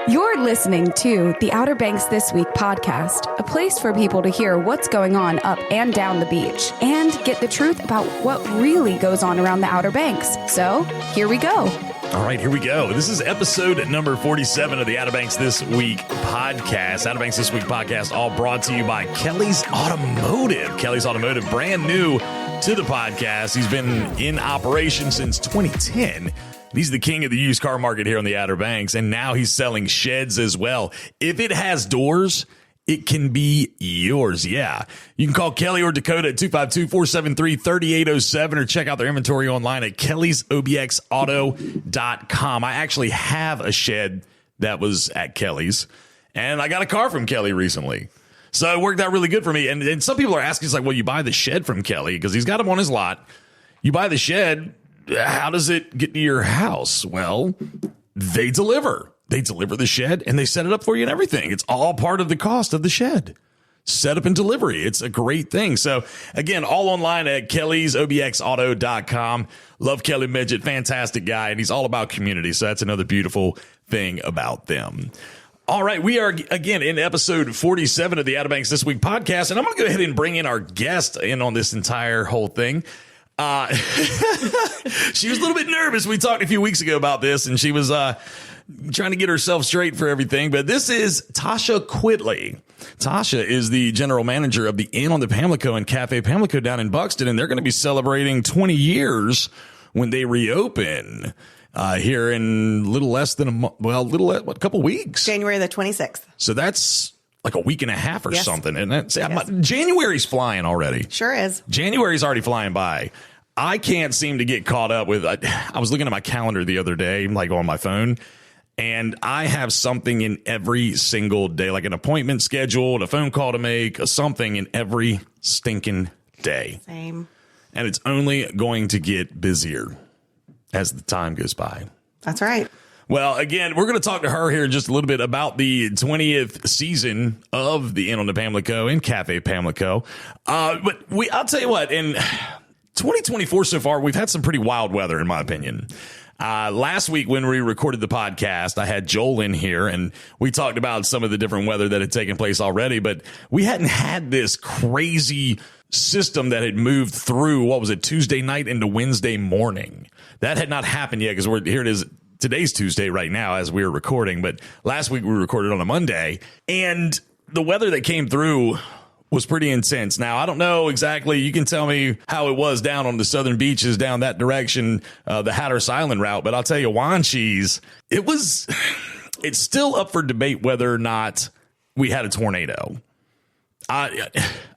You're listening to the Outer Banks This Week podcast, a place for people to hear what's going on up and down the beach and get the truth about what really goes on around the Outer Banks. So, here we go. All right, here we go. This is episode number 47 of the Outer Banks This Week podcast. Outer Banks This Week podcast, all brought to you by Kelly's Automotive. Kelly's Automotive, brand new to the podcast. He's been in operation since 2010. He's the king of the used car market here on the Outer Banks, and now he's selling sheds as well. If it has doors, it can be yours. Yeah. You can call Kelly or Dakota at 252-473-3807 or check out their inventory online at kellysobxauto.com. I actually have a shed that was at Kelly's, and I got a car from Kelly recently. So it worked out really good for me. And some people are asking, it's like, well, you buy the shed from Kelly because he's got them on his lot. You buy the shed. How does it get to your house? Well, they deliver. They deliver the shed and they set it up for you and everything. It's all part of the cost of the shed. Setup and delivery. It's a great thing. So again, all online at kellysobxauto.com. Love Kelly Midget. Fantastic guy. And he's all about community. So that's another beautiful thing about them. All right. We are again in episode 47 of the Outer Banks This Week podcast. And I'm going to go ahead and bring in our guest in on this entire whole thing. She was a little bit nervous. We talked a few weeks ago about this, and she was trying to get herself straight for everything. But this is Tasha Quidley. Tasha is the general manager of the Inn on the Pamlico and Cafe Pamlico down in Buxton, and they're going to be celebrating 20 years when they reopen here in a little less than a couple weeks. January the 26th. So that's like a week and a half or yes. something. And that's January's flying already. Sure is. January's already flying by. I can't seem to get caught up with, I was looking at my calendar the other day, like on my phone, and I have something in every single day, like an appointment scheduled, a phone call to make, something in every stinking day. Same. And it's only going to get busier as the time goes by. That's right. Well, again, we're going to talk to her here in just a little bit about the 20th season of the Inn on the Pamlico and Cafe Pamlico. But I'll tell you what, in 2024 so far, we've had some pretty wild weather, in my opinion. Last week when we recorded the podcast, I had Joel in here and we talked about some of the different weather that had taken place already, but we hadn't had this crazy system that had moved through, Tuesday night into Wednesday morning. That had not happened yet because here it is. Today's Tuesday right now as we're recording, but last week we recorded on a Monday, and the weather that came through was pretty intense. Now, I don't know exactly. You can tell me how it was down on the southern beaches down that direction, the Hatteras Island route, but I'll tell you, Wanchese, it's still up for debate whether or not we had a tornado. I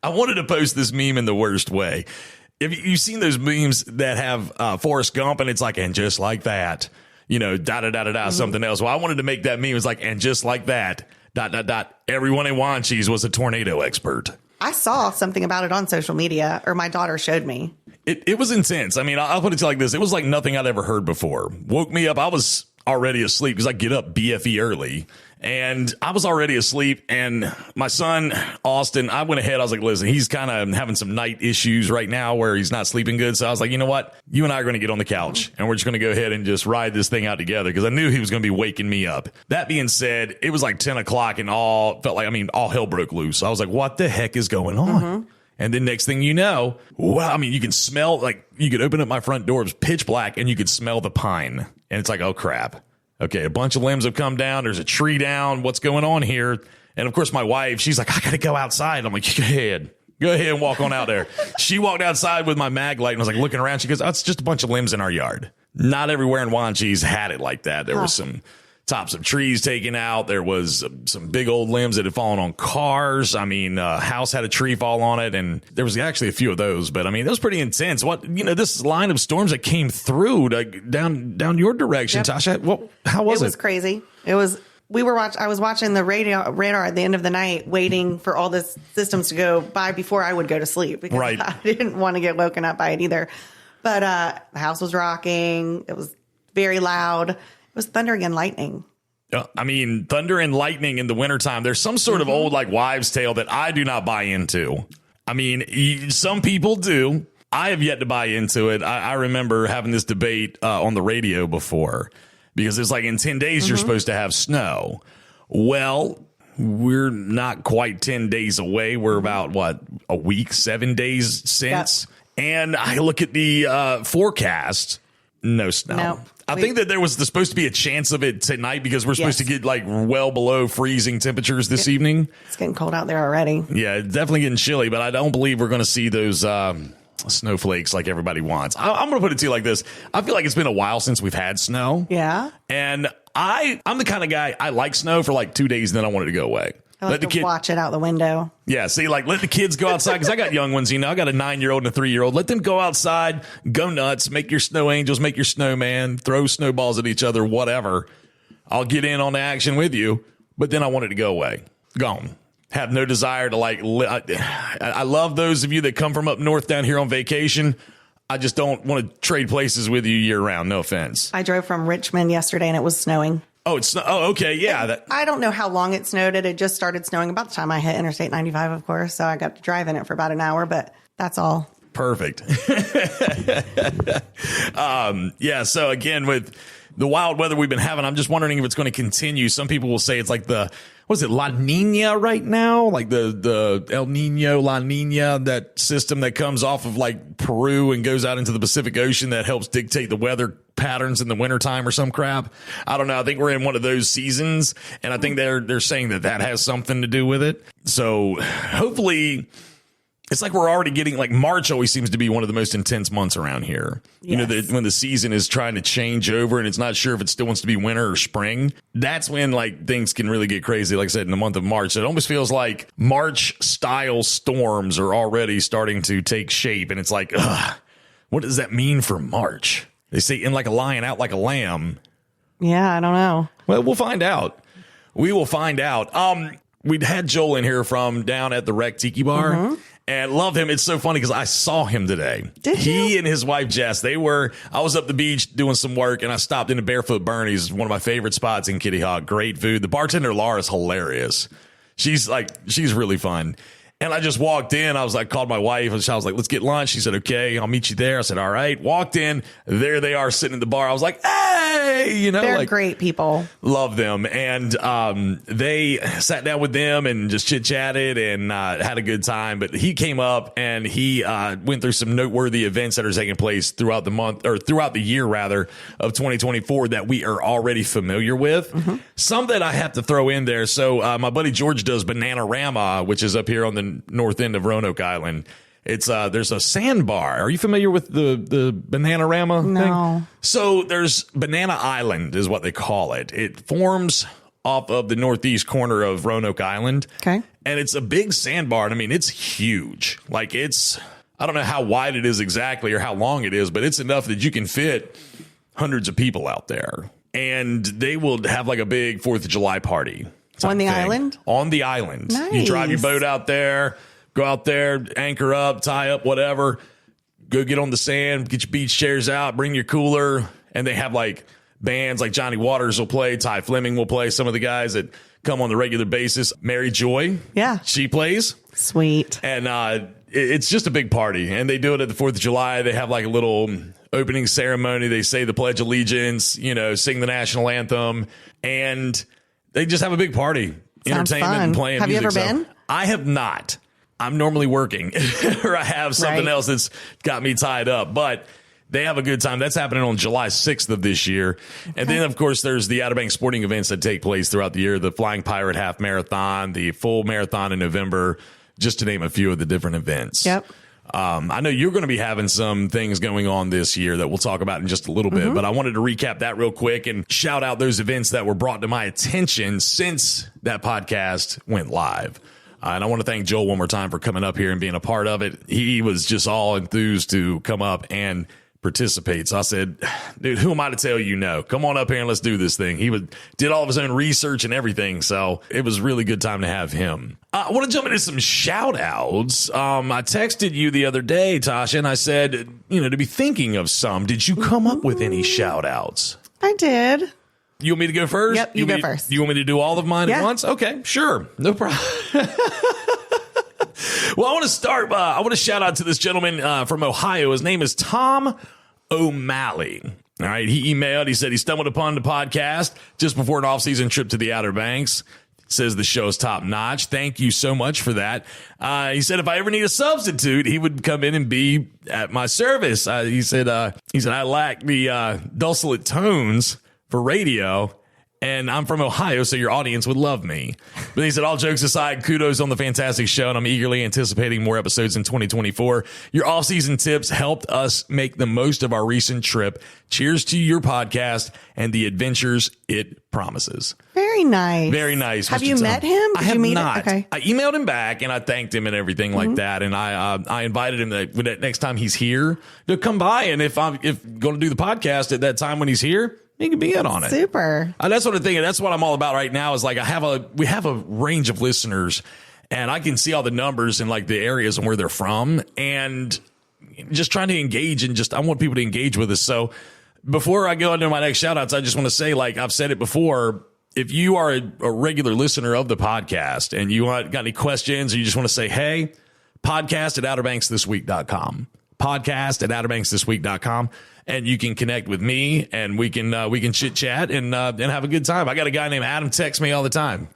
wanted to post this meme in the worst way. If you've seen those memes that have Forrest Gump and it's like, and just like that, something else. Well, I wanted to make that meme. It's like, and just like that, ... everyone in Wanchese was a tornado expert. I saw something about it on social media, or my daughter showed me. It was intense. I mean, I'll put it to you like this. It was like nothing I'd ever heard before. Woke me up. I was already asleep because I get up BFE early. And I was already asleep, and my son, Austin, I went ahead. I was like, listen, he's kind of having some night issues right now where he's not sleeping good. So I was like, you know what? You and I are going to get on the couch, and we're just going to go ahead and just ride this thing out together because I knew he was going to be waking me up. That being said, it was like 10 o'clock and all hell broke loose. I was like, what the heck is going on? Mm-hmm. And then next thing you know, you can smell, you could open up my front door. It was pitch black, and you could smell the pine. And it's like, oh, crap. Okay, a bunch of limbs have come down. There's a tree down. What's going on here? And, of course, my wife, she's like, I got to go outside. I'm like, go ahead and walk on out there. She walked outside with my mag light and was like looking around. She goes, oh, it's just a bunch of limbs in our yard. Not everywhere in Wanchese had it like that. There was some tops of trees taken out. There was some big old limbs that had fallen on cars. I mean, house had a tree fall on it, and there was actually a few of those. But I mean, that was pretty intense. This line of storms that came through down your direction, yep. Tasha. How was it? It was crazy. It was. I was watching the radar at the end of the night, waiting for all the systems to go by before I would go to sleep because right. I didn't want to get woken up by it either. But the house was rocking. It was very loud. It was thundering and lightning. I mean, thunder and lightning in the wintertime. There's some sort of old wives' tale that I do not buy into. I mean, some people do. I have yet to buy into it. I remember having this debate on the radio before. because it's like in 10 days, you're supposed to have snow. Well, we're not quite 10 days away. We're about, a week, 7 days since. Yep. And I look at the forecast, no snow. No. I think that there was supposed to be a chance of it tonight because we're supposed to get like well below freezing temperatures this evening. It's getting cold out there already. Yeah, it's definitely getting chilly, but I don't believe we're going to see those snowflakes like everybody wants. I'm going to put it to you like this. I feel like it's been a while since we've had snow. Yeah. And I'm the kind of guy, I like snow for like 2 days and then I want it to go away. I like to watch it out the window. Yeah, see, like let the kids go outside because I got young ones, I got a 9-year-old and a 3-year-old. Let them go outside, go nuts, make your snow angels, make your snowman, throw snowballs at each other, whatever. I'll get in on the action with you, but then I want it to go away. Gone. Have no desire to I love those of you that come from up north down here on vacation. I just don't want to trade places with you year round. No offense. I drove from Richmond yesterday and it was snowing. Oh, okay. Yeah. I don't know how long it snowed. It just started snowing about the time I hit Interstate 95, of course. So I got to drive in it for about an hour, but that's all. Perfect. Yeah. So again, with the wild weather we've been having, I'm just wondering if it's going to continue. Some people will say it's like La Nina right now? Like the El Nino, La Nina, that system that comes off of like Peru and goes out into the Pacific Ocean that helps dictate the weather patterns in the wintertime or some crap. I don't know. I think we're in one of those seasons, and I think they're saying that has something to do with it. So hopefully it's like we're already getting like March always seems to be one of the most intense months around here. Yes. When the season is trying to change over and it's not sure if it still wants to be winter or spring. That's when like things can really get crazy. Like I said, in the month of March, it almost feels like March style storms are already starting to take shape. And it's like, what does that mean for March? They say in like a lion, out like a lamb. Yeah, I don't know. Well, we'll find out. We will find out. We'd had Joel in here from down at the Wreck Tiki Bar. Mm-hmm. And love him. It's so funny because I saw him today. Did you? He and his wife, Jess, I was up the beach doing some work and I stopped into Barefoot Bernie's, one of my favorite spots in Kitty Hawk. Great food. The bartender, Laura's hilarious. She's really fun. And I just walked in. I was like, called my wife. And I was like, let's get lunch. She said, okay, I'll meet you there. I said, all right. Walked in. There they are sitting in the bar. I was like, hey, they're great people. Love them. And they sat down with them and just chit chatted and had a good time. But he came up and he went through some noteworthy events that are taking place throughout the month or throughout the year, rather, of 2024 that we are already familiar with. Mm-hmm. Some that I have to throw in there. So my buddy George does Bananarama, which is up here on the north end of Roanoke Island. It's there's a sandbar. Are you familiar with the Bananarama thing? So there's Banana Island is what they call it. It forms off of the northeast corner of Roanoke Island. Okay. And it's a big sandbar. And I mean, it's huge. Like I don't know how wide it is exactly or how long it is, but it's enough that you can fit hundreds of people out there. And they will have like a big 4th of July party. On the island? On the island. Nice. You drive your boat out there, go out there, anchor up, tie up, whatever. Go get on the sand, get your beach chairs out, bring your cooler. And they have like bands like Johnny Waters will play, Ty Fleming will play, some of the guys that come on the regular basis. Mary Joy. Yeah. She plays. Sweet. And it's just a big party. And they do it at the 4th of July. They have like a little opening ceremony. They say the Pledge of Allegiance, sing the national anthem. And they just have a big party, Sounds entertainment, fun. and playing have music. Have you ever been? I have not. I'm normally working or I have something else that's got me tied up. But they have a good time. That's happening on July 6th of this year. Okay. And then, of course, there's the Outer Banks sporting events that take place throughout the year. The Flying Pirate Half Marathon, the full marathon in November, just to name a few of the different events. Yep. I know you're going to be having some things going on this year that we'll talk about in just a little bit, but I wanted to recap that real quick and shout out those events that were brought to my attention since that podcast went live. And I want to thank Joel one more time for coming up here and being a part of it. He was just all enthused to come up and participate. So I said, dude, who am I to tell you no? Come on up here and let's do this thing. He did all of his own research and everything. So it was a really good time to have him. I want to jump into some shout outs. I texted you the other day, Tasha, and I said, to be thinking of some. Did you come up with any shout outs? I did. You want me to go first? Yep, you go first. You want me to do all of mine at once? Okay, sure. No problem. Well, I want to start. I want to shout out to this gentleman from Ohio. His name is Tom O'Malley. All right. He emailed. He said he stumbled upon the podcast just before an off-season trip to the Outer Banks. Says the show's top notch. Thank you so much for that. He said if I ever need a substitute, he would come in and be at my service. He said I lack the dulcet tones for radio, and I'm from Ohio, so your audience would love me. But he said, all jokes aside, kudos on the fantastic show, and I'm eagerly anticipating more episodes in 2024. Your off-season tips helped us make the most of our recent trip. Cheers to your podcast and the adventures it promises. Very nice. Very nice. Have Mr. you Tom. met him? I have not. Okay. I emailed him back and I thanked him and everything like that. And I invited him that next time he's here to come by. And if I'm going to do the podcast at that time when he's here, he can be in on it. Super. That's what I'm thinking. That's what I'm all about right now is like we have a range of listeners and I can see all the numbers in like the areas and where they're from and just trying to engage and I want people to engage with us. So before I go into my next shout outs, I just want to say, like I've said it before, if you are a regular listener of the podcast and you got any questions or you just want to say, hey, podcast at outerbanksthisweek.com, podcast at outerbanksthisweek.com. And you can connect with me and we can chit chat and have a good time. I got a guy named Adam text me all the time.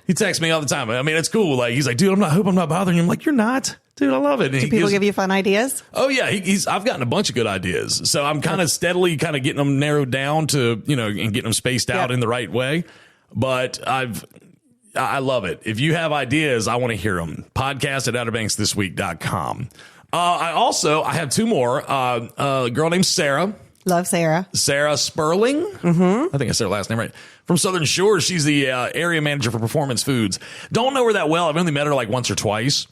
He texts me all the time. I mean, it's cool. Like he's like, dude, I hope I'm not bothering you. I'm like, you're not, dude. I love it. And Do people give you fun ideas? Oh yeah. I've gotten a bunch of good ideas. So I'm kind of steadily kind of getting them narrowed down to, and getting them spaced out in the right way. But I love it. If you have ideas, I want to hear them. Podcast at outerbanksthisweek.com. I have two more. A girl named Sarah. Love Sarah. Sarah Sperling. Mm-hmm. I think I said her last name right. From Southern Shores. She's the area manager for Performance Foods. Don't know her that well. I've only met her like once or twice.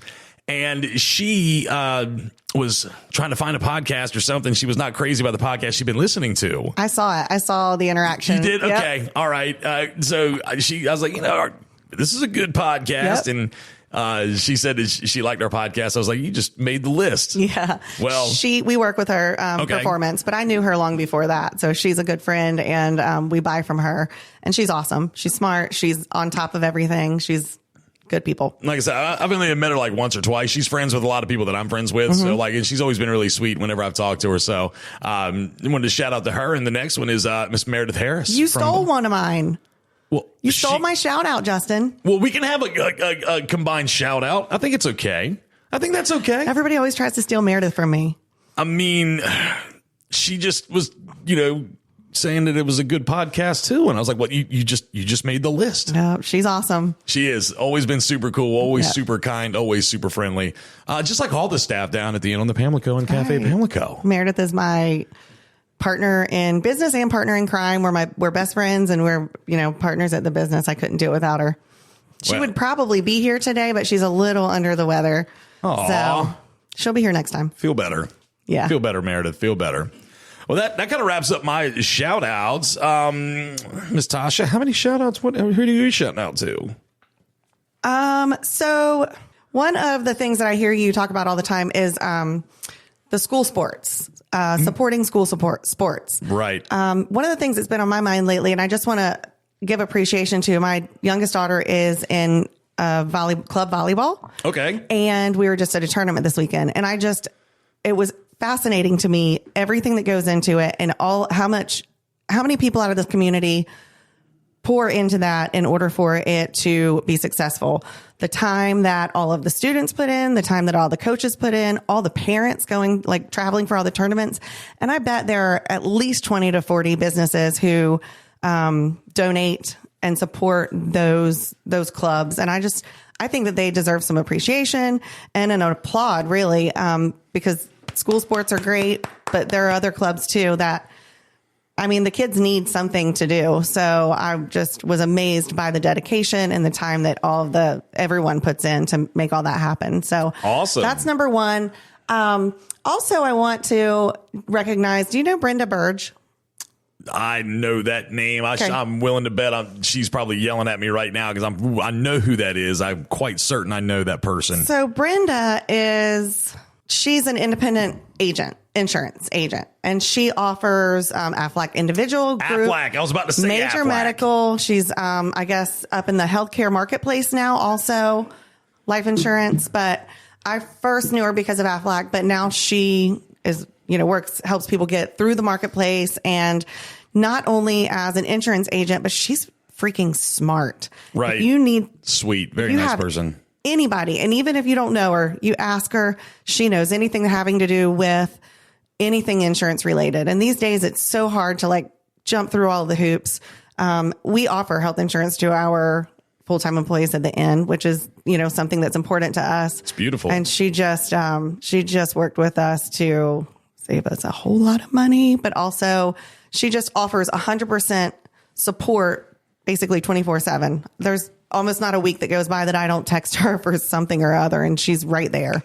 And she was trying to find a podcast or something. She was not crazy about the podcast she'd been listening to. I saw it. I saw the interaction. You did? Yep. Okay. All right. I was like, this is a good podcast. Yep. And she said that she liked our podcast. I was like, you just made the list. Yeah. Well, we work with her performance, but I knew her long before that. So she's a good friend and we buy from her and she's awesome. She's smart. She's on top of everything. She's good people. Like I said, I've only met her like once or twice. She's friends with a lot of people that I'm friends with. So and she's always been really sweet whenever I've talked to her. So I wanted to shout out to her. And the next one is Miss Meredith Harris. You stole one of mine. Well, you stole my shout out, Justin. Well, we can have a combined shout out. I think it's okay. I think that's okay. Everybody always tries to steal Meredith from me. I mean, she just was, saying that it was a good podcast too. And I was like, well, you just made the list. No, she's awesome. She is always been super cool, always super kind, always super friendly. Just like all the staff down at the Inn on the Pamlico and Cafe Pamlico. Meredith is my partner in business and partner in crime. We're best friends and we're, partners at the business. I couldn't do it without her. She would probably be here today, but she's a little under the weather. Aww. So she'll be here next time. Feel better. Yeah. Feel better, Meredith. Feel better. Well, that kind of wraps up my shout outs. Miss Tasha, how many shout outs? Who do you shout out to? So one of the things that I hear you talk about all the time is, the school sports, supporting school sports. Right. One of the things that's been on my mind lately, and I just want to give appreciation to my youngest daughter is in club volleyball. Okay. And we were just at a tournament this weekend and it was fascinating to me, everything that goes into it and how many people out of this community pour into that in order for it to be successful. The time that all of the students put in, the time that all the coaches put in, all the parents traveling for all the tournaments. And I bet there are at least 20 to 40 businesses who donate and support those clubs. And I think that they deserve some appreciation and an applaud, really, because school sports are great, but there are other clubs too the kids need something to do. So I just was amazed by the dedication and the time that everyone puts in to make all that happen. So awesome. That's number one. Also, I want to recognize, do you know Brenda Burge? I know that name. Okay. I'm willing to bet she's probably yelling at me right now because I know who that is. I'm quite certain I know that person. So Brenda she's an independent insurance agent, and she offers Aflac individual group. Aflac. I was about to say major Aflac. medical. She's I guess up in the healthcare marketplace now, also life insurance. But I first knew her because of Aflac, but now she is helps people get through the marketplace, and not only as an insurance agent, but she's freaking smart. Right. If you need sweet, very nice person. Anybody, and even if you don't know her, you ask her, she knows anything having to do with anything insurance related. And these days it's so hard to jump through all the hoops. We offer health insurance to our full-time employees at the end, which is, something that's important to us. It's beautiful. And she just worked with us to save us a whole lot of money, but also she just offers 100% support basically 24/7. There's almost not a week that goes by that I don't text her for something or other, and she's right there.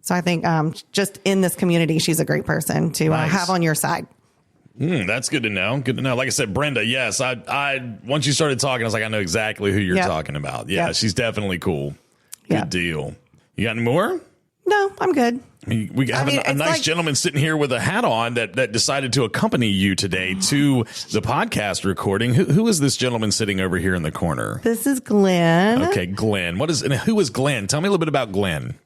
So I think just in this community, she's a great person to have on your side. That's good to know. Good to know. Like I said, Brenda, yes, I once you started talking, I was like, I know exactly who you're talking about. Yeah, she's definitely cool. Good deal. You got any more? No, I'm good. We have a nice gentleman sitting here with a hat on that decided to accompany you today to the podcast recording. Who is this gentleman sitting over here in the corner? This is Glenn. Okay, Glenn. Who is Glenn? Tell me a little bit about Glenn.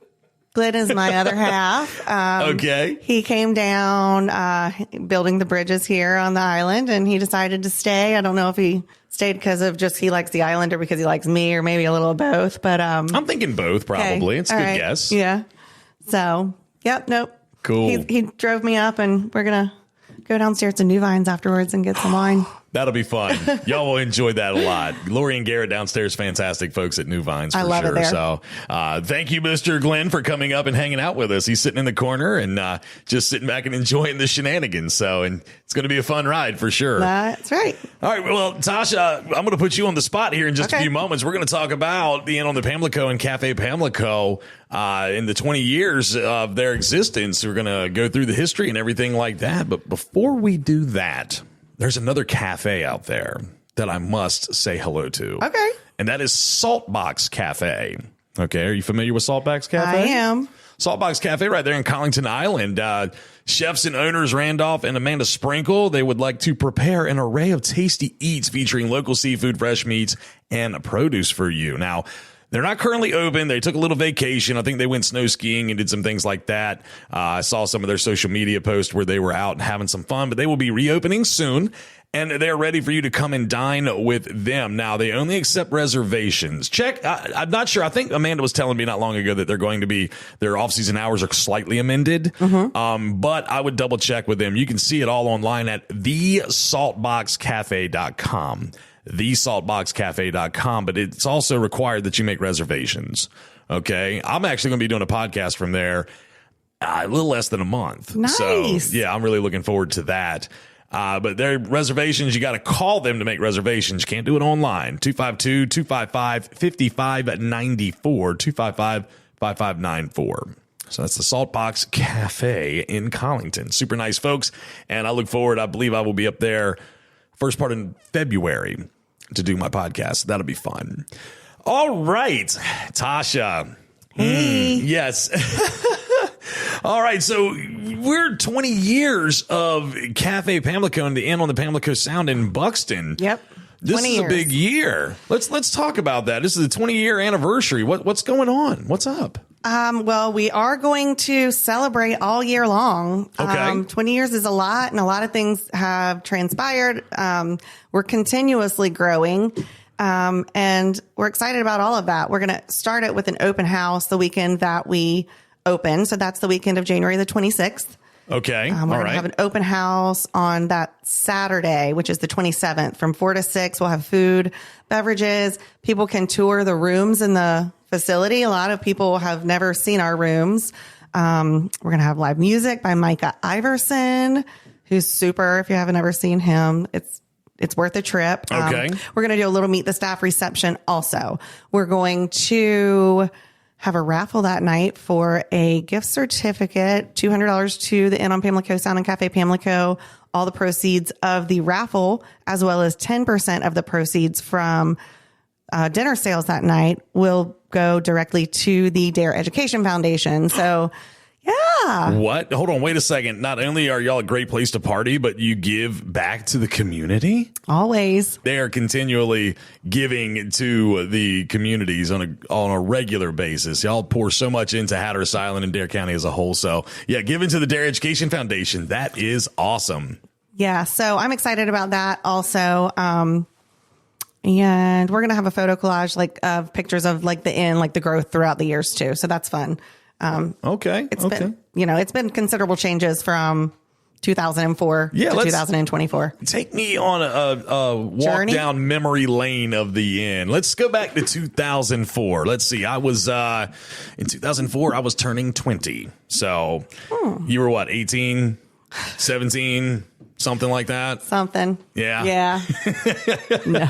Glenn is my other half. Okay. He came down building the bridges here on the island, and he decided to stay. I don't know if he stayed because of just he likes the island or because he likes me, or maybe a little of both. But I'm thinking both, probably. Okay. It's a good guess. Yeah. So, yep, nope. Cool. He drove me up, and we're going to go downstairs to New Vines afterwards and get some wine. That'll be fun. Y'all will enjoy that a lot. Lori and Garrett downstairs, fantastic folks at New Vines for I love sure. It there. So thank you, Mr. Glenn, for coming up and hanging out with us. He's sitting in the corner and just sitting back and enjoying the shenanigans. And it's going to be a fun ride for sure. That's right. All right. Well, Tasha, I'm going to put you on the spot here in just a few moments. We're going to talk about the Inn on the Pamlico and Cafe Pamlico in the 20 years of their existence. We're going to go through the history and everything like that. But before we do that, there's another cafe out there that I must say hello to. Okay. And that is Saltbox Cafe. Okay. Are you familiar with Saltbox Cafe? I am. Saltbox Cafe right there in Collington Island. Chefs and owners Randolph and Amanda Sprinkle, they would like to prepare an array of tasty eats featuring local seafood, fresh meats, and produce for you. Now, they're not currently open. They took a little vacation. I think they went snow skiing and did some things like that. I saw some of their social media posts where they were out and having some fun, but they will be reopening soon, and they're ready for you to come and dine with them. Now, they only accept reservations. I'm not sure. I think Amanda was telling me not long ago that they're going to be, their off-season hours are slightly amended, but I would double check with them. You can see it all online at thesaltboxcafe.com. thesaltboxcafe.com, but it's also required that you make reservations. Okay. I'm actually going to be doing a podcast from there a little less than a month. Nice. So yeah, I'm really looking forward to that. But their reservations, you got to call them to make reservations. You can't do it online. 252-255-5594, 255-5594. So that's the Saltbox Cafe in Collington. Super nice folks. And I look forward, I believe I will be up there first part in February to do my podcast. That'll be fun. All right, Tasha. Hey. Yes. All right. So we're 20 years of Cafe Pamlico and the Inn on the Pamlico Sound in Buxton. Yep. This is a big year. Let's talk about that. This is the 20-year anniversary. What's going on? What's up? Well, we are going to celebrate all year long. Okay. 20 years is a lot, and a lot of things have transpired. We're continuously growing, and we're excited about all of that. We're going to start it with an open house the weekend that we open. So that's the weekend of January the 26th. Okay. We're going to have an open house on that Saturday, which is the 27th, from 4 to 6. We'll have food, beverages. People can tour the rooms in the facility. A lot of people have never seen our rooms. We're going to have live music by Micah Iverson, who's super. If you haven't ever seen him, it's worth a trip. Okay. We're going to do a little meet the staff reception also. We're going to have a raffle that night for a gift certificate, $200 to the Inn on Pamlico Sound and Cafe Pamlico. All the proceeds of the raffle, as well as 10% of the proceeds from dinner sales that night, will go directly to the Dare Education Foundation. So, Yeah. What? Hold on. Wait a second. Not only are y'all a great place to party, but you give back to the community? Always. They are continually giving to the communities on a regular basis. Y'all pour so much into Hatteras Island and Dare County as a whole. So, yeah, giving to the Dare Education Foundation. That is awesome. Yeah. So I'm excited about that also. And we're going to have a photo collage of pictures of the inn, the growth throughout the years too. So that's fun. Okay. It's been, it's been considerable changes from 2004 to 2024. Take me on a walk down memory lane of the inn. Let's go back to 2004. Let's see. I was in 2004. I was turning 20. So you were what? 18, 17. Something like that. Something. Yeah. Yeah. No.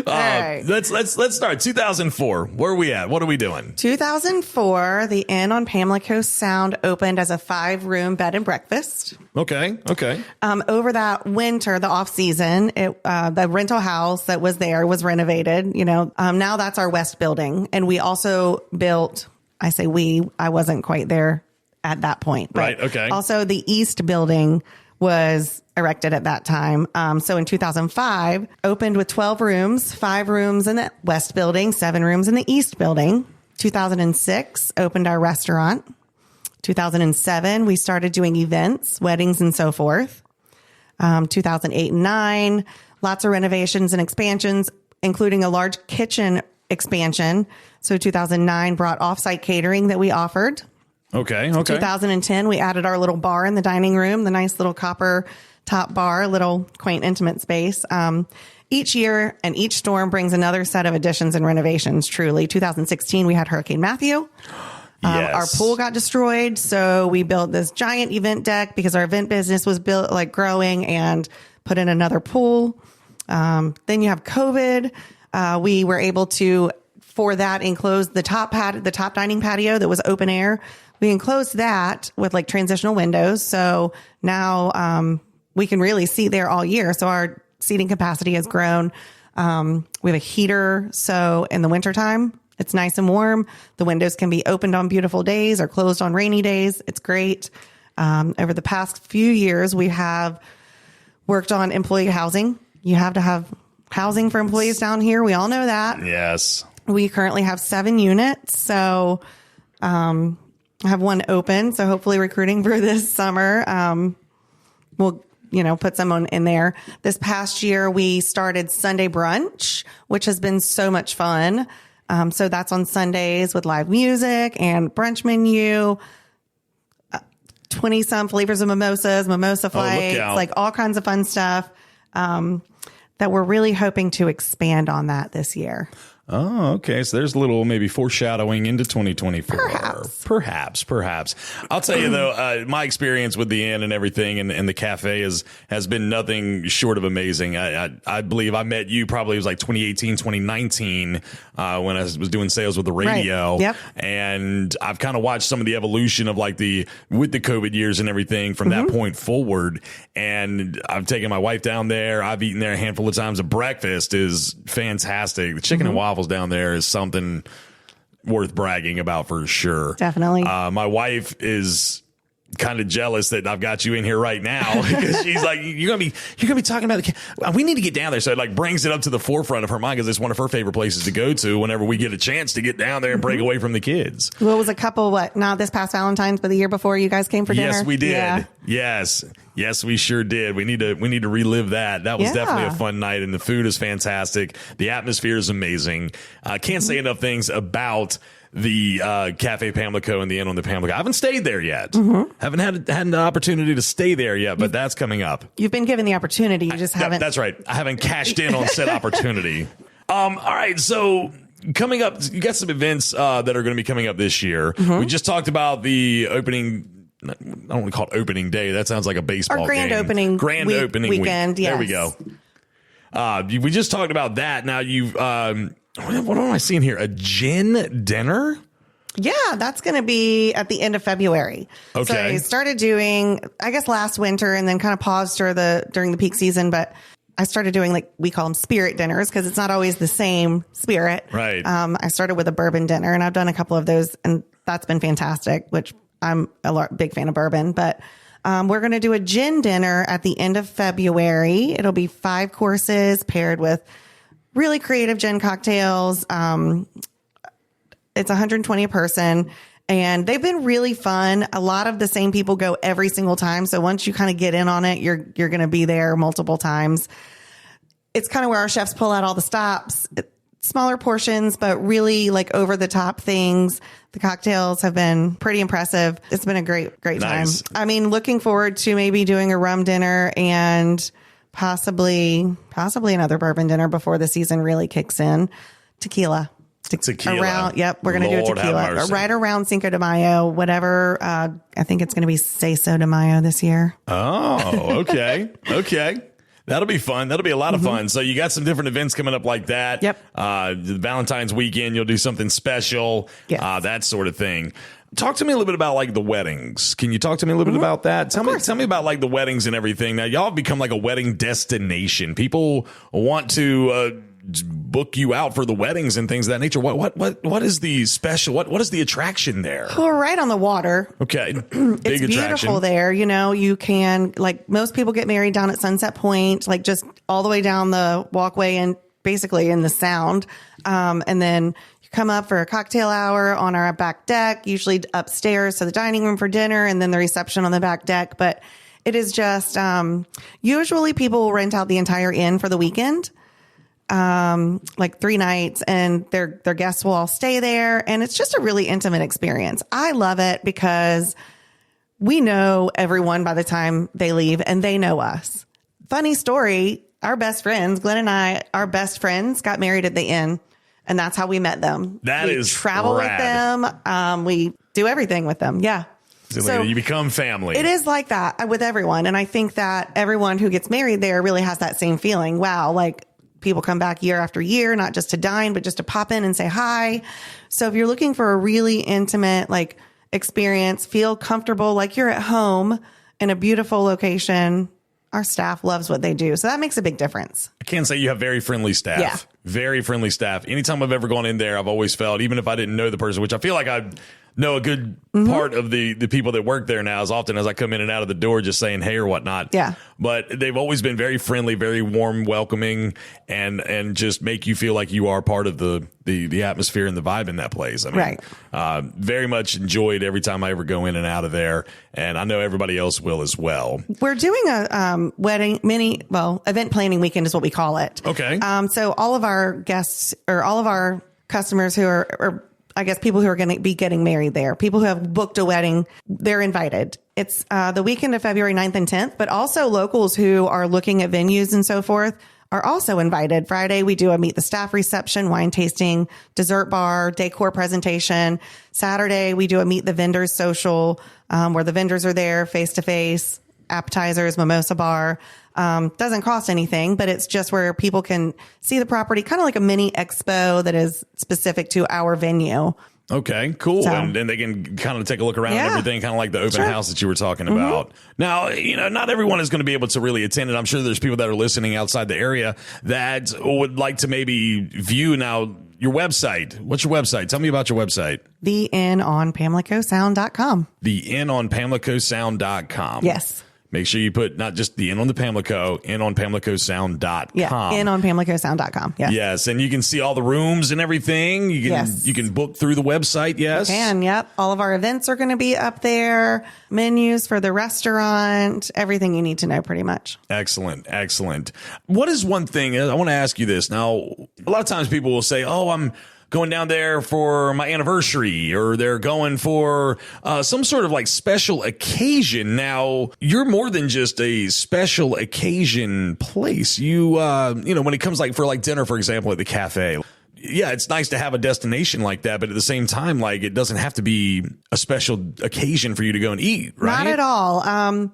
All right. Let's start. 2004. Where are we at? What are we doing? 2004, the Inn on Pamlico Sound opened as a 5-room bed and breakfast. Okay. Over that winter, the off season, the rental house that was there was renovated. Now that's our west building, and we also built. I say we. I wasn't quite there at that point. But right. Okay. Also, the east building was erected at that time. So in 2005, opened with 12 rooms, 5 rooms in the west building, 7 rooms in the east building. 2006, opened our restaurant. 2007, we started doing events, weddings, and so forth. 2008 and 9, lots of renovations and expansions, including a large kitchen expansion. So 2009 brought offsite catering that we offered. Okay. 2010, we added our little bar in the dining room, the nice little copper top bar, little quaint, intimate space. Each year and each storm brings another set of additions and renovations, truly. 2016, we had Hurricane Matthew. Yes. Our pool got destroyed, so we built this giant event deck because our event business was built growing, and put in another pool. Then you have COVID. We were able to, for that, enclose the top dining patio that was open air. We enclosed that with transitional windows. So now we can really seat there all year. So our seating capacity has grown. We have a heater. So in the wintertime, it's nice and warm. The windows can be opened on beautiful days or closed on rainy days. It's great. Over the past few years, we have worked on employee housing. You have to have housing for employees down here. We all know that. Yes. We currently have 7 units. So I have one open, so hopefully recruiting for this summer. We'll, put someone in there. This past year, we started Sunday brunch, which has been so much fun. So that's on Sundays with live music and brunch menu, 20-some flavors of mimosa flights, all kinds of fun stuff that we're really hoping to expand on that this year. Oh, okay. So there's a little maybe foreshadowing into 2024. Perhaps. I'll tell you though, my experience with the inn and everything and the cafe has been nothing short of amazing. I believe I met you probably it was 2018, 2019 when I was doing sales with the radio. Right. Yep. And I've kind of watched some of the evolution of with the COVID years and everything from that point forward. And I've taken my wife down there. I've eaten there a handful of times. The breakfast is fantastic. The chicken and waffles down there is something worth bragging about for sure. Definitely. My wife is kind of jealous that I've got you in here right now because she's like, you're gonna be talking about we need to get down there. So it brings it up to the forefront of her mind because it's one of her favorite places to go to whenever we get a chance to get down there and break away from the kids. Well, it was a couple, not this past Valentine's, but the year before you guys came for dinner. Yes, we did. Yeah. Yes, we sure did. We need to relive that. That was definitely a fun night, and the food is fantastic. The atmosphere is amazing. Can't say enough things about the Cafe Pamlico and the Inn on the Pamlico. I haven't stayed there yet. Haven't had the opportunity to stay there yet, but that's coming up. You've been given the opportunity. You just haven't. That's right. I haven't cashed in on said opportunity. All right. So coming up, you got some events that are going to be coming up this year. We just talked about the opening. I don't want to call it opening day. That sounds like a baseball Our grand game. opening weekend. weekend. Yes. There we go. We just talked about that. Now you've, what am I seeing here? A gin dinner? Yeah, that's going to be at the end of February. Okay. So I started doing, I guess, last winter and then kind of paused during the peak season. But I started doing we call them spirit dinners because it's not always the same spirit. Right. I started with a bourbon dinner and I've done a couple of those and that's been fantastic, which I'm a big fan of bourbon, but we're going to do a gin dinner at the end of February. It'll be 5 courses paired with really creative gin cocktails. It's 120 a person and they've been really fun. A lot of the same people go every single time. So once you kind of get in on it, you're going to be there multiple times. It's kind of where our chefs pull out all the stops, smaller portions, but really over the top things. The cocktails have been pretty impressive. It's been a great Nice. time. I mean, looking forward to maybe doing a rum dinner and possibly another bourbon dinner before the season really kicks in. Tequila. Tequila. We're going to do a Lord have tequila mercy. right around Cinco de Mayo, whatever. I think it's going to be Seso de Mayo this year. Oh, okay. Okay. That'll be fun. That'll be a lot of fun. So you got some different events coming up like that. Yep. The Valentine's weekend, you'll do something special, Yes. that sort of thing. Talk to me a little bit about the weddings. Can you talk to me a little bit about that? Tell me about the weddings and everything. Now y'all have become a wedding destination. People want to book you out for the weddings and things of that nature. What is the special? What is the attraction there? We're right on the water. Okay. Big It's beautiful attraction. there. You can, most people get married down at Sunset Point, just all the way down the walkway and basically in the Sound. And then you come up for a cocktail hour on our back deck, usually upstairs to the dining room for dinner and then the reception on the back deck. But it is just, usually people will rent out the entire inn for the weekend. 3 nights and their guests will all stay there. And it's just a really intimate experience. I love it because we know everyone by the time they leave and they know us. Funny story. Our best friends, Glenn and I, our best friends got married at the inn and that's how we met them. We travel rad. with them. We do everything with them. Yeah. So you become family. It is like that with everyone. And I think that everyone who gets married there really has that same feeling. Wow. People come back year after year, not just to dine, but just to pop in and say hi. So if you're looking for a really intimate, experience, feel comfortable, like you're at home in a beautiful location, our staff loves what they do. So that makes a big difference. I can say you have very friendly staff. Yeah. Very friendly staff. Anytime I've ever gone in there, I've always felt, even if I didn't know the person, which I feel like I know a good part of the people that work there now, as often as I come in and out of the door just saying hey or whatnot. Yeah. But they've always been very friendly, very warm, welcoming, and just make you feel like you are part of the atmosphere and the vibe in that place. I mean, Right. Very much enjoyed every time I ever go in and out of there. And I know everybody else will as well. We're doing a event planning weekend is what we call it. Okay. So all of our guests or all of our customers who are I guess people who are going to be getting married there, people who have booked a wedding, they're invited. It's the weekend of February 9th and 10th, but also locals who are looking at venues and so forth are also invited. Friday, we do a meet the staff reception, wine tasting, dessert bar, decor presentation. Saturday, we do a meet the vendors social, where the vendors are there face to face, appetizers, mimosa bar. Doesn't cost anything, but it's just where people can see the property, kind of like a mini expo that is specific to our venue. Okay, cool. So- And they can kind of take a look around Yeah. and everything, kind of like the open Sure. house that you were talking about. Now, not everyone is going to be able to really attend it. I'm sure there's people that are listening outside the area that would like to maybe view now your website. What's your website? Tell me about your website. The Inn on PamlicoSound.com. The Inn on PamlicoSound.com. Yes. Make sure you put not just the Inn on the Pamlico, Inn on PamlicoSound.com. Yeah. Inn on PamlicoSound.com. Yes. Yes, and you can see all the rooms and everything. You can book through the website. Yes, And yep, all of our events are going to be up there. Menus for the restaurant, everything you need to know pretty much. Excellent. What is one thing I want to ask you this? Now, a lot of times people will say, "Oh, I'm going down there for my anniversary," or they're going for some sort of special occasion. Now, you're more than just a special occasion place. You, when it comes for dinner, for example, at the cafe. Yeah, it's nice to have a destination like that, but at the same time, it doesn't have to be a special occasion for you to go and eat, right? Not at all.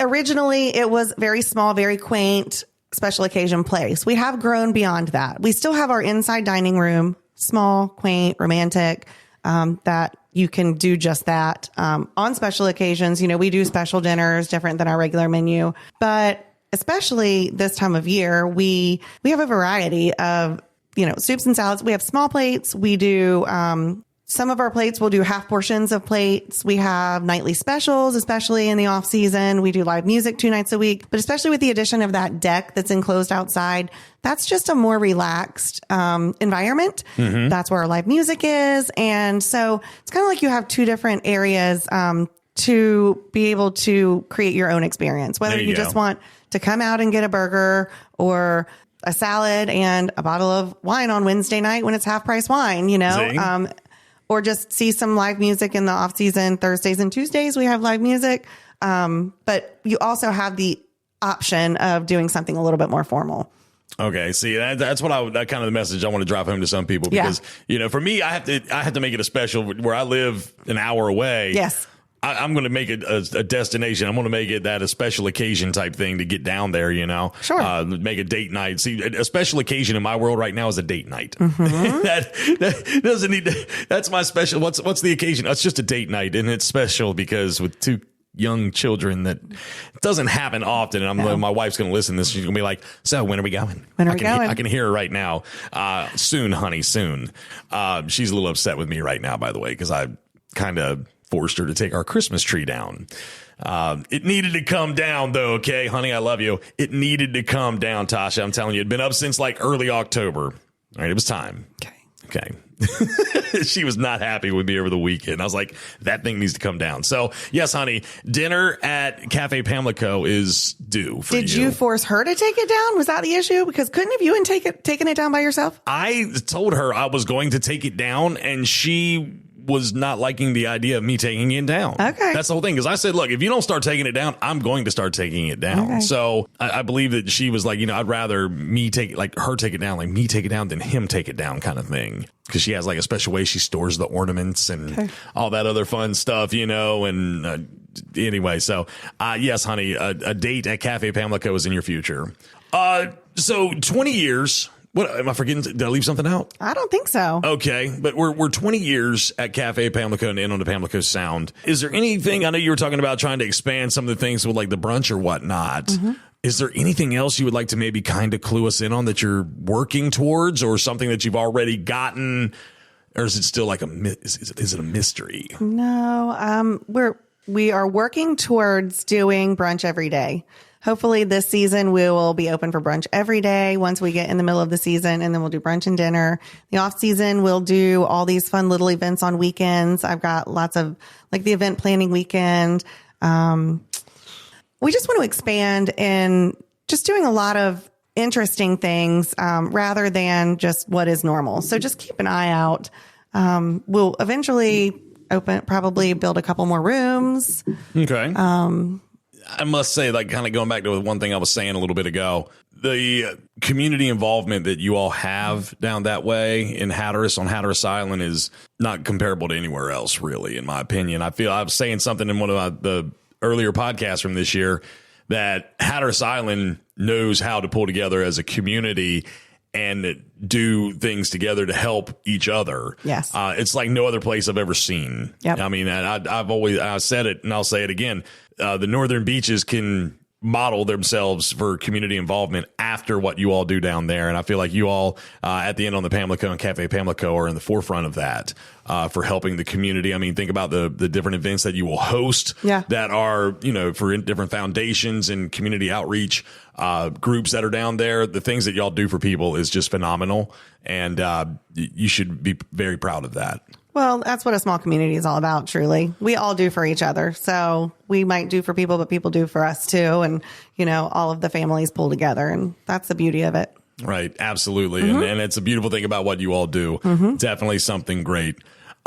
Originally it was very small, very quaint, special occasion place. We have grown beyond that. We still have our inside dining room, small, quaint, romantic, that you can do just that. On special occasions, we do special dinners different than our regular menu, but especially this time of year, we have a variety of, soups and salads. We have small plates. We do, some of our plates will do half portions of plates. We have nightly specials, especially in the off season. We do live music 2 nights a week, but especially with the addition of that deck that's enclosed outside, that's just a more relaxed environment. That's where our live music is. And so it's kind of like you have 2 different areas to be able to create your own experience, whether you just want to come out and get a burger or a salad and a bottle of wine on Wednesday night when it's half price wine, or just see some live music in the off season. Thursdays and Tuesdays, we have live music. But you also have the option of doing something a little bit more formal. Okay. See, that's what that kind of the message I want to drive home to some people because, for me, I have to make it a special where I live an hour away. Yes. I'm going to make it a destination. I'm going to make it that a special occasion type thing to get down there, Sure. Make a date night. See, a special occasion in my world right now is a date night. that doesn't need to, that's my special. What's the occasion? It's just a date night. And it's special because with 2 young children that doesn't happen often. And my wife's going to listen to this. She's going to be like, so when are we going? When are we going? I can hear her right now. Soon, honey, soon. She's a little upset with me right now, by the way, because I kind of forced her to take our Christmas tree down. It needed to come down though. Okay, honey, I love you. It needed to come down, Tasha. I'm telling you, it'd been up since like early October. All right. It was time. Okay. She was not happy with me over the weekend. I was like, that thing needs to come down. So yes, honey, dinner at Cafe Pamlico is due for Did you force her to take it down? Was that the issue? Because couldn't have you taken it down by yourself? I told her I was going to take it down and she was not liking the idea of me taking it down. Okay. That's the whole thing. Because I said, look, if you don't start taking it down, I'm going to start taking it down. Okay. So I believe that she was like, I'd rather me take her take it down, like me take it down than him take it down kind of thing. Because she has like a special way she stores the ornaments and all that other fun stuff, and anyway. So yes, honey, a date at Cafe Pamlico is in your future. So 20 years. What am I forgetting? Did I leave something out? I don't think so. Okay, but we're 20 years at Cafe Pamlico and in on the Pamlico Sound. Is there anything? I know you were talking about trying to expand some of the things with like the brunch or whatnot. Is there anything else you would like to maybe kind of clue us in on that you're working towards, or something that you've already gotten, or is it still like is it a mystery? No, we are working towards doing brunch every day. Hopefully this season we will be open for brunch every day once we get in the middle of the season, and then we'll do brunch and dinner. The off season, we'll do all these fun little events on weekends. I've got lots of like the event planning weekend. We just want to expand in just doing a lot of interesting things rather than just what is normal. So just keep an eye out. We'll eventually probably build a couple more rooms. Okay. I must say, like, kind of going back to one thing I was saying a little bit ago, the community involvement that you all have down that way in Hatteras on Hatteras Island is not comparable to anywhere else, really, in my opinion. I was saying something in one of the earlier podcasts from this year that Hatteras Island knows how to pull together as a community and do things together to help each other. Yes. It's like no other place I've ever seen. Yep. I mean, I said it and I'll say it again. The northern beaches can model themselves for community involvement after what you all do down there. And I feel like you all at the end on the Pamlico and Cafe Pamlico are in the forefront of that for helping the community. I mean, think about the different events that you will host that are, for different foundations and community outreach groups that are down there. The things that y'all do for people is just phenomenal. And you should be very proud of that. Well, that's what a small community is all about, truly. We all do for each other. So we might do for people, but people do for us too. And, all of the families pull together. And that's the beauty of it. Right. Absolutely. And it's a beautiful thing about what you all do. Definitely something great.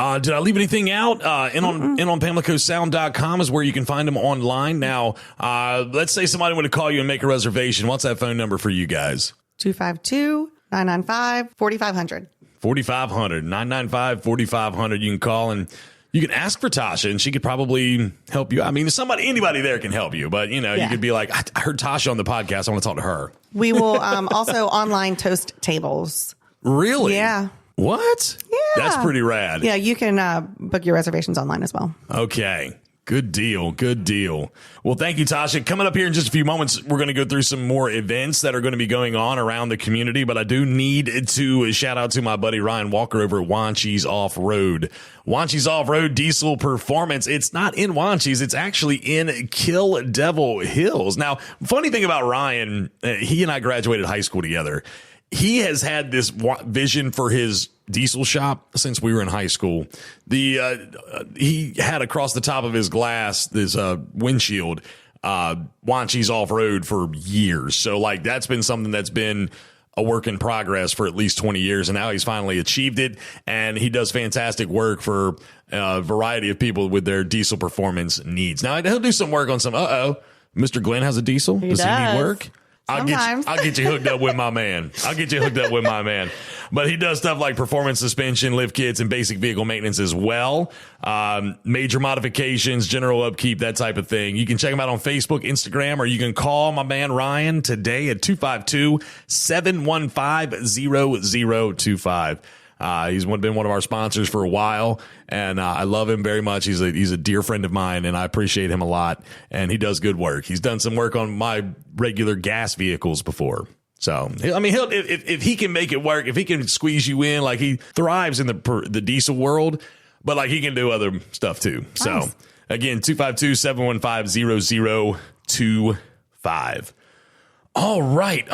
Did I leave anything out? In on PamlicoSound.com is where you can find them online. Now, let's say somebody would call you and make a reservation. What's that phone number for you guys? 252-995-4500. 4500 995-4500. You can call and you can ask for Tasha and she could probably help you. I mean, anybody there can help you, but you could be like, I heard Tasha on the podcast. I want to talk to her. We will also online toast tables. Really? Yeah. What? Yeah. That's pretty rad. Yeah. You can book your reservations online as well. Okay. Good deal. Good deal. Well, thank you, Tasha. Coming up here in just a few moments, we're going to go through some more events that are going to be going on around the community. But I do need to shout out to my buddy Ryan Walker over at Wanchie's Off-Road. Wanchie's Off-Road Diesel Performance. It's not in Wanchie's. It's actually in Kill Devil Hills. Now, funny thing about Ryan, he and I graduated high school together. He has had this vision for his diesel shop since we were in high school. He had across the top of his glass this windshield, Wanchie's Off-Road for years. So like that's been something that's been a work in progress for at least 20 years. And now he's finally achieved it. And he does fantastic work for a variety of people with their diesel performance needs. Now he'll do some work on some, Mr. Glenn has a diesel. Does he need work? I'll get you hooked up with my man. But he does stuff like performance suspension, lift kits, and basic vehicle maintenance as well. Major modifications, general upkeep, that type of thing. You can check him out on Facebook, Instagram, or you can call my man Ryan today at 252-715-0025. He's been one of our sponsors for a while, and I love him very much. He's a dear friend of mine, and I appreciate him a lot. And he does good work. He's done some work on my regular gas vehicles before. So, I mean, if he can make it work, if he can squeeze you in, like he thrives in the diesel world, but like he can do other stuff too. Nice. So, again, 252-715-0025. All right.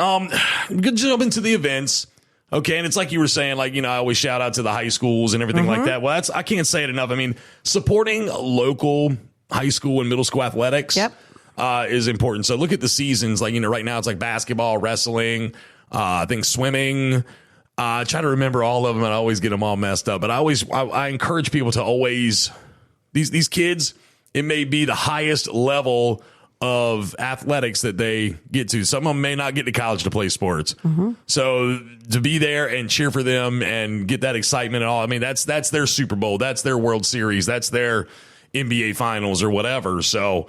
Good jump into the events. Okay, and it's like you were saying, like, I always shout out to the high schools and everything like that. Well, I can't say it enough. I mean, supporting local high school and middle school athletics is important. So look at the seasons. Like, right now it's like basketball, wrestling, I think swimming. I try to remember all of them, and I always get them all messed up. But I encourage people to always, these kids, it may be the highest level of athletics that they get to. Some of them may not get to college to play sports. So to be there and cheer for them and get that excitement and all, I mean, that's their Super Bowl. That's their World Series. That's their NBA finals or whatever. So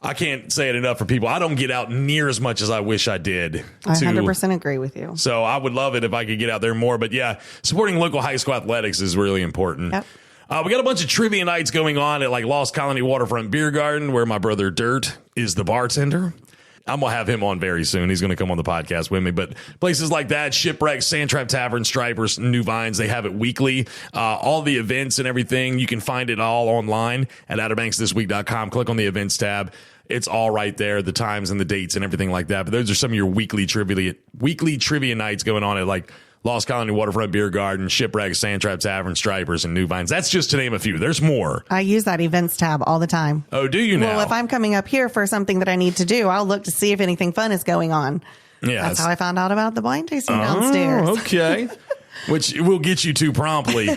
I can't say it enough for people. I don't get out near as much as I wish I did. I 100% agree with you. So I would love it if I could get out there more. But yeah, supporting local high school athletics is really important. Yep. We got a bunch of trivia nights going on at like Lost Colony Waterfront Beer Garden, where my brother Dirt is the bartender. I'm going to have him on very soon. He's going to come on the podcast with me. But places like that, Shipwreck, Sandtrap Tavern, Stripers, New Vines, they have it weekly. All the events and everything, you can find it all online at OuterBanksThisWeek.com. Click on the events tab. It's all right there, the times and the dates and everything like that. But those are some of your weekly trivia nights going on at like Lost Colony Waterfront Beer Garden, Shipwreck, Sandtrap Tavern, Stripers, and New Vines. That's just to name a few. There's more. I use that events tab all the time. Oh, do you now? Well, if I'm coming up here for something that I need to do, I'll look to see if anything fun is going on. Yeah, that's how I found out about the wine tasting downstairs. Okay. Which we'll get you to promptly.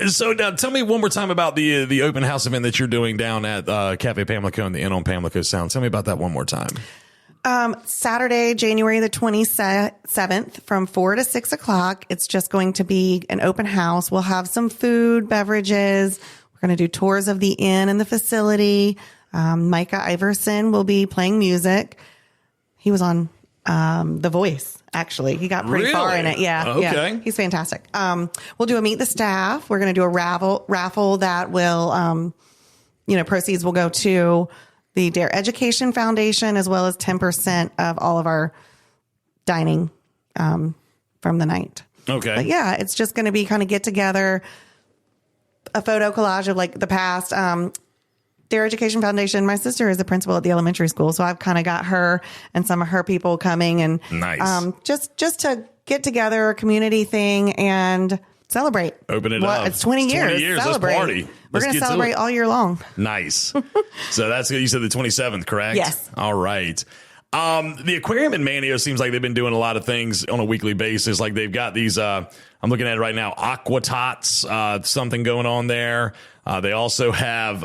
So now tell me one more time about the open house event that you're doing down at Cafe Pamlico and the Inn on Pamlico Sound. Tell me about that one more time. Saturday, January the 27th from 4 to 6 o'clock. It's just going to be an open house. We'll have some food, beverages. We're going to do tours of the inn and the facility. Micah Iverson will be playing music. He was on The Voice, actually. He got pretty far in it. Yeah. Okay. Yeah. He's fantastic. We'll do a meet the staff. We're going to do a raffle that will, proceeds will go to the Dare Education Foundation, as well as 10% of all of our dining from the night. Okay. But yeah, it's just going to be kind of get together, a photo collage of like the past. Dare Education Foundation, my sister is the principal at the elementary school, so I've kind of got her and some of her people coming and nice. Just to get together, a community thing and celebrate. Open it up. It's 20 years. 20 years. Celebrate. Let's party. We're going to celebrate all year long. Nice. So that's, you said the 27th, correct? Yes. All right. The aquarium in Manio seems like they've been doing a lot of things on a weekly basis. Like they've got these, I'm looking at it right now, aqua tots, something going on there. They also have,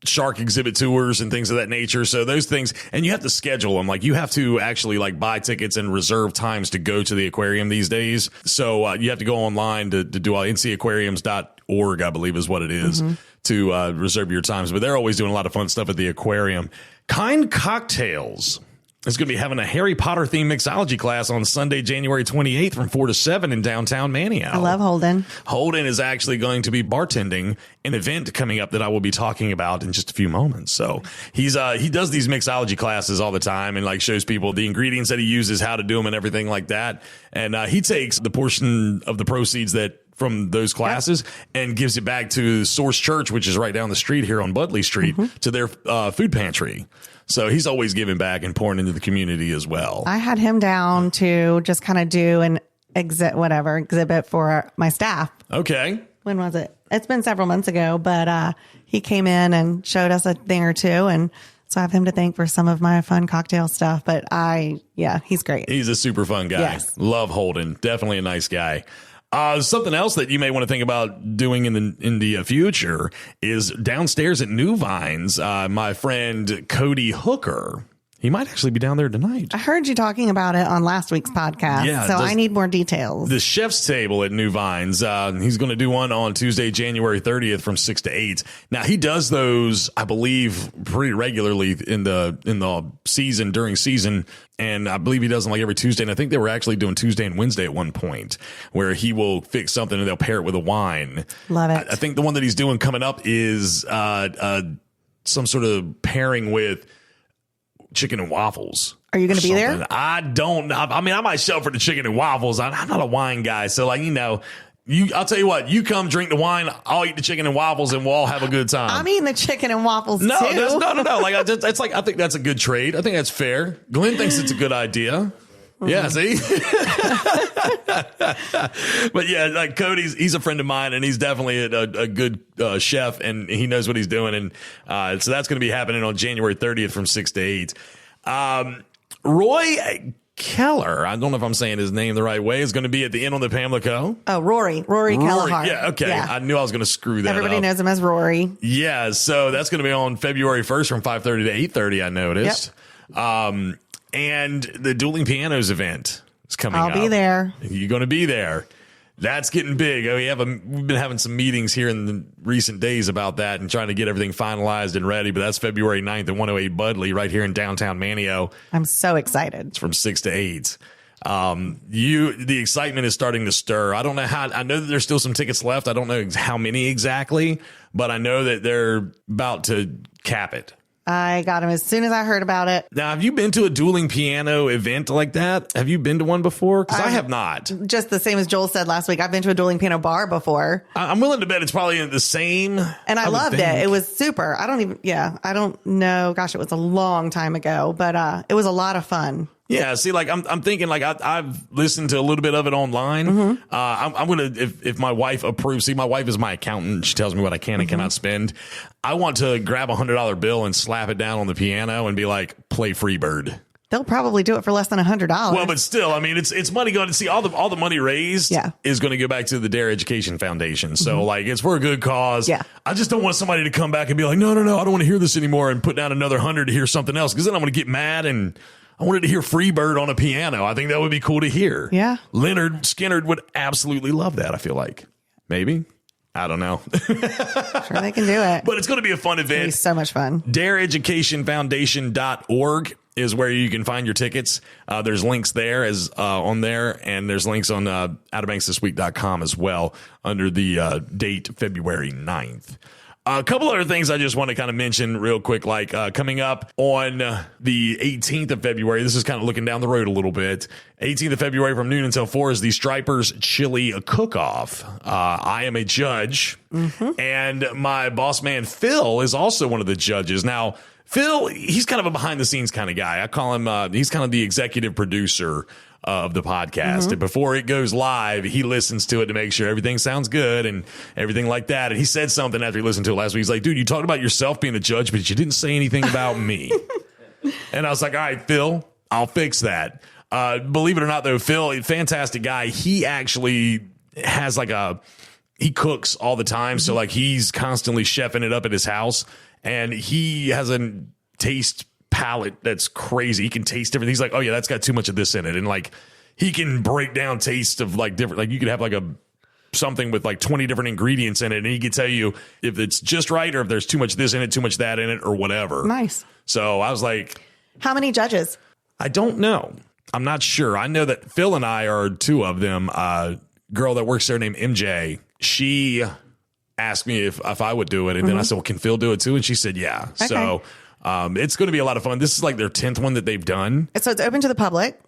shark exhibit tours and things of that nature. So those things, and you have to schedule them. Like you have to actually like buy tickets and reserve times to go to the aquarium these days. So you have to go online to do all ncaquariums.org, I believe is what it is, to reserve your times. But they're always doing a lot of fun stuff at the aquarium. Kind Cocktails is going to be having a Harry Potter themed mixology class on Sunday, January 28th from 4 to 7 in downtown Manio. I love Holden. Holden is actually going to be bartending an event coming up that I will be talking about in just a few moments. So he does these mixology classes all the time and like shows people the ingredients that he uses, how to do them and everything like that. And he takes the portion of the proceeds that from those classes and gives it back to Source Church, which is right down the street here on Budley Street, to their food pantry. So he's always giving back and pouring into the community as well. I had him down to just kind of do an exhibit for my staff. Okay. When was it? It's been several months ago, but he came in and showed us a thing or two. And so I have him to thank for some of my fun cocktail stuff. But he's great. He's a super fun guy. Yes. Love Holden. Definitely a nice guy. Something else that you may want to think about doing in the future is downstairs at New Vines. My friend Cody Hooker, he might actually be down there tonight. I heard you talking about it on last week's podcast, I need more details. The chef's table at New Vines. He's going to do one on Tuesday, January 30th from 6 to 8. Now, he does those, I believe, pretty regularly in the season, during season. And I believe he does them like every Tuesday. And I think they were actually doing Tuesday and Wednesday at one point where he will fix something and they'll pair it with a wine. Love it. I think the one that he's doing coming up is some sort of pairing with chicken and waffles. Are you going to be there? I might show up for the chicken and waffles. I'm not a wine guy. So I'll tell you what, you come drink the wine, I'll eat the chicken and waffles and we'll all have a good time. I'm eating the chicken and waffles too. No. I think that's a good trade. I think that's fair. Glenn thinks it's a good idea. Yeah, see? But yeah, like he's a friend of mine and he's definitely a good chef and he knows what he's doing. And so that's going to be happening on January 30th from 6 to 8. Roy Keller, I don't know if I'm saying his name the right way, is going to be at the Inn on the Pamlico. Oh, Rory Kelleher. Yeah, okay. Yeah. I knew I was going to screw that Everybody up. knows him as Rory. Yeah, so that's going to be on February 1st from 5:30 to 8:30, I noticed. Yep. And the Dueling Pianos event is coming up. I'll be there. You're going to be there. That's getting big. We've been having some meetings here in the recent days about that and trying to get everything finalized and ready. But that's February 9th at 108 Budley right here in downtown Manio. I'm so excited. It's from 6 to 8. The excitement is starting to stir. I don't know I know that there's still some tickets left. I don't know how many exactly, but I know that they're about to cap it. I got him as soon as I heard about it. Now, have you been to a dueling piano event like that? Have you been to one before? Because I have not. Just the same as Joel said last week. I've been to a dueling piano bar before. I'm willing to bet it's probably the same. And I loved it. It was super. I don't know. Gosh, it was a long time ago, but it was a lot of fun. Yeah, see, like I'm thinking, like I've listened to a little bit of it online. Mm-hmm. I'm gonna if my wife approves. See, my wife is my accountant. She tells me what I can and cannot spend. I want to grab $100 bill and slap it down on the piano and be like, play Freebird. They'll probably do it for less than $100. Well, but still, I mean, it's money going to see all the money raised is going to go back to the Dare Education Foundation. So like it's for a good cause. Yeah. I just don't want somebody to come back and be like, no, I don't want to hear this anymore and put down another 100 to hear something else because then I'm going to get mad and I wanted to hear Freebird on a piano. I think that would be cool to hear. Yeah. Leonard Skinnard would absolutely love that, I feel like. Maybe. I don't know. Sure, they can do it. But it's going to be a fun event. It's so much fun. DareEducationFoundation.org is where you can find your tickets. There's links there on there, and there's links on OuterBanksThisWeek.com as well under the date February 9th. A couple other things I just want to kind of mention real quick, like coming up on the 18th of February. This is kind of looking down the road a little bit. 18th of February from noon until 4 is the Stripers Chili Cook-Off. I am a judge, and my boss man, Phil, is also one of the judges. Now, Phil, he's kind of a behind-the-scenes kind of guy. I call him, he's kind of the executive producer of the podcast. And before it goes live, he listens to it to make sure everything sounds good and everything like that. And he said something after he listened to it last week. He's like, dude, you talked about yourself being a judge, but you didn't say anything about me. And I was like, all right, Phil, I'll fix that. Believe it or not, though, Phil, a fantastic guy. He actually has he cooks all the time. So like he's constantly chefing it up at his house, and he has a taste palate that's crazy. He can taste everything. He's like, oh yeah, that's got too much of this in it. And like, he can break down taste of like different, like you could have like something with like 20 different ingredients in it. And he can tell you if it's just right or if there's too much this in it, too much that in it or whatever. Nice. So I was like, how many judges? I don't know. I'm not sure. I know that Phil and I are two of them. Girl that works there named MJ. She asked me if I would do it. And then I said, well, can Phil do it too? And she said, yeah. Okay. So it's going to be a lot of fun. This is like their 10th one that they've done. So it's open to the public.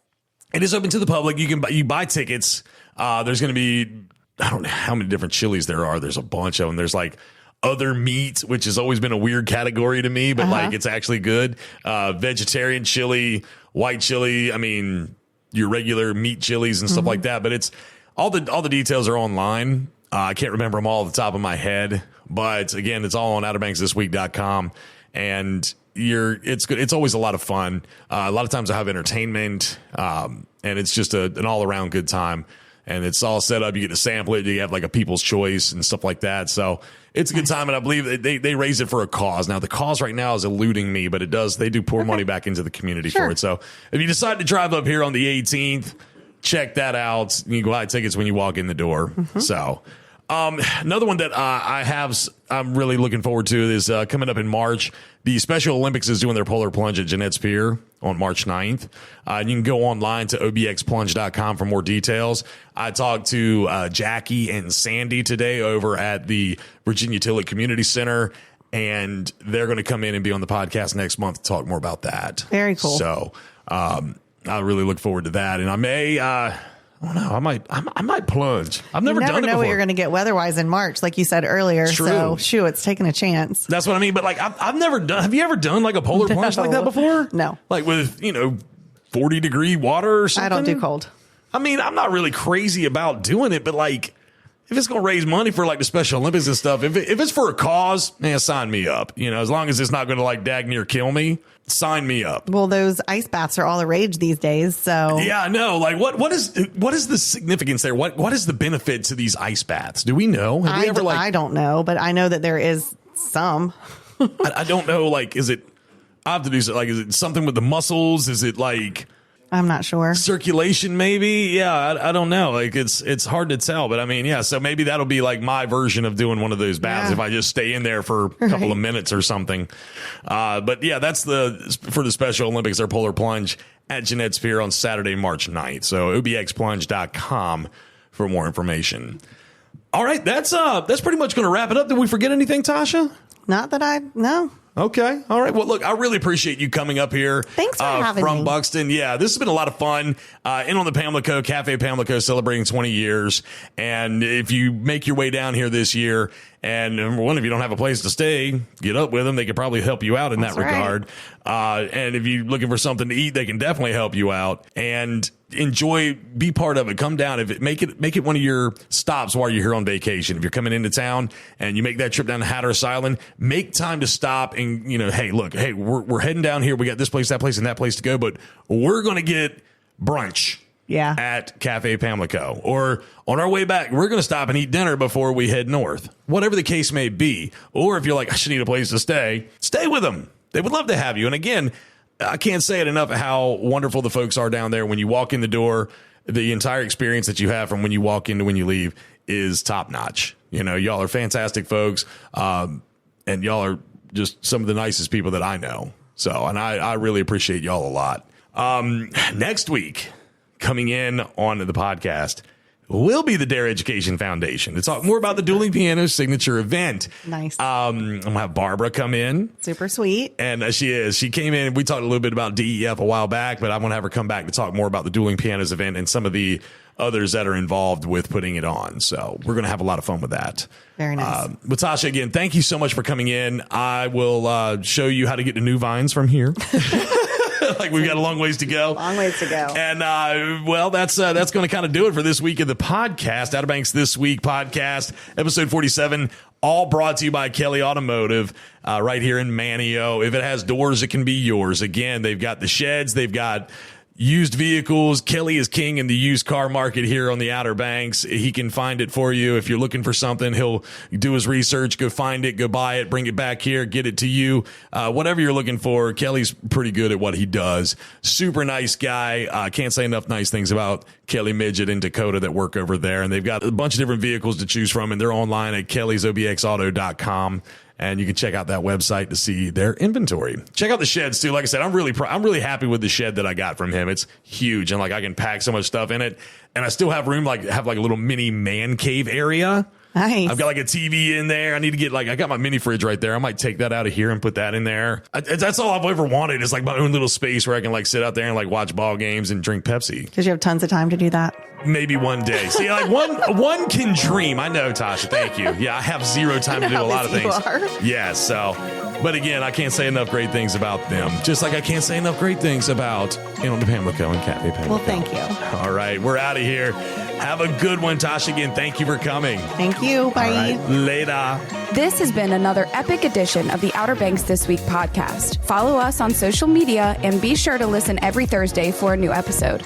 It is open to the public. You buy tickets. There's going to be, I don't know how many different chilies there are. There's a bunch of them. There's like other meat, which has always been a weird category to me, but like it's actually good. Vegetarian chili, white chili. I mean, your regular meat chilies and stuff like that. But it's all the details are online. I can't remember them all at the top of my head, but again, it's all on OuterBanksThisWeek.com, and it's good. It's always a lot of fun. A lot of times I have entertainment, and it's just an all around good time. And it's all set up. You get to sample it. You have like a people's choice and stuff like that. So it's a good time. And I believe they raise it for a cause. Now the cause right now is eluding me, but they do pour money back into the community for it. So if you decide to drive up here on the 18th, check that out. You can buy tickets when you walk in the door. So another one that I'm really looking forward to is coming up in March. The Special Olympics is doing their polar plunge at Jeanette's Pier on March 9th. You can go online to obxplunge.com for more details. I talked to Jackie and Sandy today over at the Virginia Tillett Community Center, and they're going to come in and be on the podcast next month to talk more about that. Very cool. So I really look forward to that. And I may... I don't know. I might plunge. I've never done it before. You never know what you're going to get weather-wise in March, like you said earlier. True. So, shoot, it's taking a chance. That's what I mean. But like, I've never done. Have you ever done like a polar plunge like that before? No. Like with 40-degree water or something. I don't do cold. I mean, I'm not really crazy about doing it, but like, if it's going to raise money for like the Special Olympics and stuff, if it's for a cause, man, sign me up. As long as it's not going to like dag near kill me, sign me up. Well, those ice baths are all the rage these days. So yeah, I know. Like, what is the significance there? What is the benefit to these ice baths? Do we know? Have we ever I don't know, but I know that there is some. I don't know. Like, is it? I have to do so. Like, is it something with the muscles? Is it like? I'm not sure. Circulation, maybe. Yeah, I don't know. Like it's hard to tell, but I mean, yeah. So maybe that'll be like my version of doing one of those baths if I just stay in there for a couple of minutes or something. But yeah, that's for the Special Olympics, their polar plunge at Jeanette's Pier on Saturday, March 9th. So obxplunge.com for more information. All right, that's pretty much going to wrap it up. Did we forget anything, Tasha? Not that no. Okay. All right. Well, look, I really appreciate you coming up here. Thanks for having me. From Buxton. Yeah, this has been a lot of fun. In on the Pamlico, Cafe Pamlico celebrating 20 years. And if you make your way down here this year, and number one, if you don't have a place to stay, get up with them. They could probably help you out in that regard. And if you're looking for something to eat, they can definitely help you out. And be part of it. Come down. Make it one of your stops while you're here on vacation. If you're coming into town and you make that trip down to Hatteras Island, make time to stop and, hey, we're heading down here. We got this place, that place, and that place to go, but we're going to get brunch. Yeah. At Cafe Pamlico, or on our way back, we're going to stop and eat dinner before we head north, whatever the case may be. Or if you're like, I should need a place to stay with them. They would love to have you. And again, I can't say it enough how wonderful the folks are down there. When you walk in the door, the entire experience that you have from when you walk in to when you leave is top notch. Y'all are fantastic folks. And y'all are just some of the nicest people that I know. So, and I really appreciate y'all a lot. Next week, coming in on the podcast will be the Dare Education Foundation to talk more about the Dueling Piano signature event. Nice. I'm going to have Barbara come in. Super sweet. And she came in. We talked a little bit about DEF a while back, but I'm going to have her come back to talk more about the Dueling Pianos event and some of the others that are involved with putting it on. So we're going to have a lot of fun with that. Very nice. But Tasha, again, thank you so much for coming in. I will show you how to get to new vines from here. Like we've got a long ways to go. Long ways to go. And that's going to kind of do it for this week of the podcast. Outer Banks This Week podcast, episode 47, all brought to you by Kelly Automotive right here in Manio. If it has doors, it can be yours. Again, they've got the sheds. They've got used vehicles. Kelly is king in the used car market here on the Outer Banks. He can find it for you. If you're looking for something, he'll do his research, go find it, go buy it, bring it back here, get it to you. Whatever you're looking for, Kelly's pretty good at what he does. Super nice guy. Can't say enough nice things about Kelly Midget and Dakota that work over there. And they've got a bunch of different vehicles to choose from, and they're online at kellysobxauto.com. And you can check out that website to see their inventory. Check out the sheds too. Like I said, I'm really happy with the shed that I got from him. It's huge, and like I can pack so much stuff in it, and I still have room, have a little mini man cave area. Nice. I've got like a TV in there. I need to get I got my mini fridge right there. I might take that out of here and put that in there. That's all I've ever wanted, is like my own little space where I can sit out there and watch ball games and drink Pepsi. Because you have tons of time to do that. Maybe one day. See, one can dream. I know, Tasha. Thank you. Yeah, I have zero time to do a lot of things. Yeah, so. But again, I can't say enough great things about them. Just like I can't say enough great things about Antelope Pamlico and Cafe Pamlico. Well, thank you. All right, we're out of here. Have a good one, Tasha. Again, thank you for coming. Thank you. Bye. All right, later. This has been another epic edition of the Outer Banks This Week podcast. Follow us on social media and be sure to listen every Thursday for a new episode.